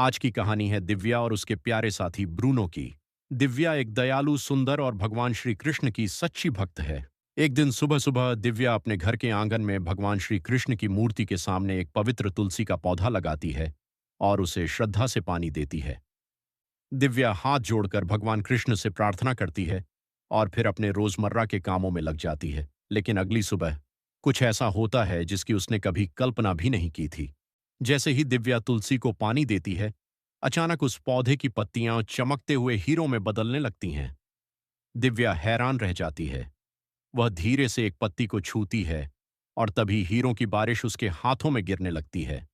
आज की कहानी है दिव्या और उसके प्यारे साथी ब्रूनो की। दिव्या एक दयालु, सुंदर और भगवान श्री कृष्ण की सच्ची भक्त है। एक दिन सुबह सुबह दिव्या अपने घर के आंगन में भगवान श्री कृष्ण की मूर्ति के सामने एक पवित्र तुलसी का पौधा लगाती है और उसे श्रद्धा से पानी देती है। दिव्या हाथ जोड़कर भगवान कृष्ण से प्रार्थना करती है और फिर अपने रोजमर्रा के कामों में लग जाती है। लेकिन अगली सुबह कुछ ऐसा होता है जिसकी उसने कभी कल्पना भी नहीं की थी। जैसे ही दिव्या तुलसी को पानी देती है, अचानक उस पौधे की पत्तियां चमकते हुए हीरों में बदलने लगती हैं। दिव्या हैरान रह जाती है। वह धीरे से एक पत्ती को छूती है और तभी हीरों की बारिश उसके हाथों में गिरने लगती है।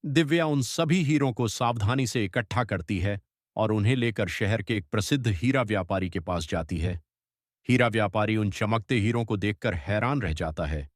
दिव्या उन सभी हीरों को सावधानी से इकट्ठा करती है और उन्हें लेकर शहर के एक प्रसिद्ध हीरा व्यापारी के पास जाती है। हीरा व्यापारी उन चमकते हीरों को देखकर हैरान रह जाता है।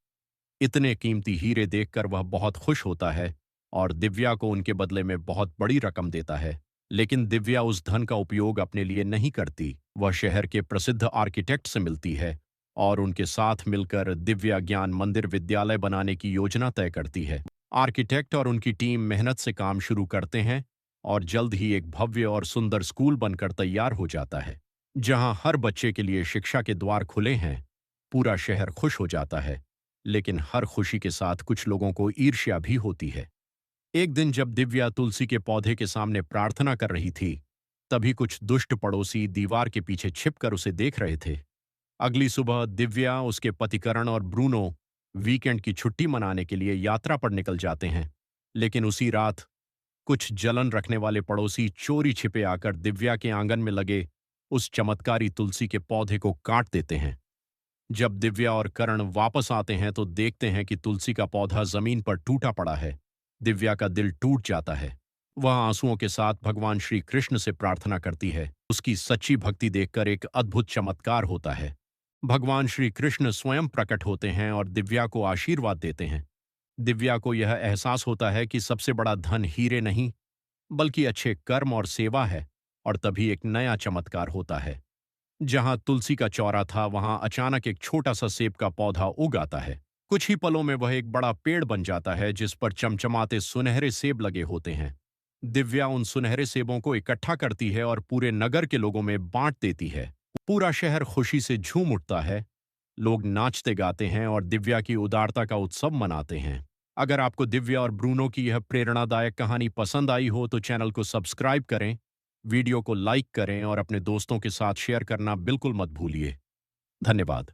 इतने कीमती हीरे देखकर वह बहुत खुश होता है और दिव्या को उनके बदले में बहुत बड़ी रकम देता है। लेकिन दिव्या उस धन का उपयोग अपने लिए नहीं करती। वह शहर के प्रसिद्ध आर्किटेक्ट से मिलती है और उनके साथ मिलकर दिव्या ज्ञान मंदिर विद्यालय बनाने की योजना तय करती है। आर्किटेक्ट और उनकी टीम मेहनत से काम शुरू करते हैं और जल्द ही एक भव्य और सुंदर स्कूल बनकर तैयार हो जाता है, जहां हर बच्चे के लिए शिक्षा के द्वार खुले हैं। पूरा शहर खुश हो जाता है, लेकिन हर खुशी के साथ कुछ लोगों को ईर्ष्या भी होती है। एक दिन जब दिव्या तुलसी के पौधे के सामने प्रार्थना कर रही थी, तभी कुछ दुष्ट पड़ोसी दीवार के पीछे छिपकर उसे देख रहे थे। अगली सुबह दिव्या, उसके पति करण और ब्रूनो वीकेंड की छुट्टी मनाने के लिए यात्रा पर निकल जाते हैं। लेकिन उसी रात कुछ जलन रखने वाले पड़ोसी चोरी छिपे आकर दिव्या के आंगन में लगे उस चमत्कारी तुलसी के पौधे को काट देते हैं। जब दिव्या और करण वापस आते हैं तो देखते हैं कि तुलसी का पौधा जमीन पर टूटा पड़ा है। दिव्या का दिल टूट जाता है। वह आंसुओं के साथ भगवान श्री कृष्ण से प्रार्थना करती है। उसकी सच्ची भक्ति देखकर एक अद्भुत चमत्कार होता है। भगवान श्री कृष्ण स्वयं प्रकट होते हैं और दिव्या को आशीर्वाद देते हैं। दिव्या को यह एहसास होता है कि सबसे बड़ा धन हीरे नहीं, बल्कि अच्छे कर्म और सेवा है। और तभी एक नया चमत्कार होता है। जहां तुलसी का चौरा था, वहां अचानक एक छोटा सा सेब का पौधा उग आता है। कुछ ही पलों में वह एक बड़ा पेड़ बन जाता है जिस पर चमचमाते सुनहरे सेब लगे होते हैं। दिव्या उन सुनहरे सेबों को इकट्ठा करती है और पूरे नगर के लोगों में बांट देती है। पूरा शहर खुशी से झूम उठता है। लोग नाचते गाते हैं और दिव्या की उदारता का उत्सव मनाते हैं। अगर आपको दिव्या और ब्रूनो की यह प्रेरणादायक कहानी पसंद आई हो तो चैनल को सब्सक्राइब करें, वीडियो को लाइक करें और अपने दोस्तों के साथ शेयर करना बिल्कुल मत भूलिए। धन्यवाद।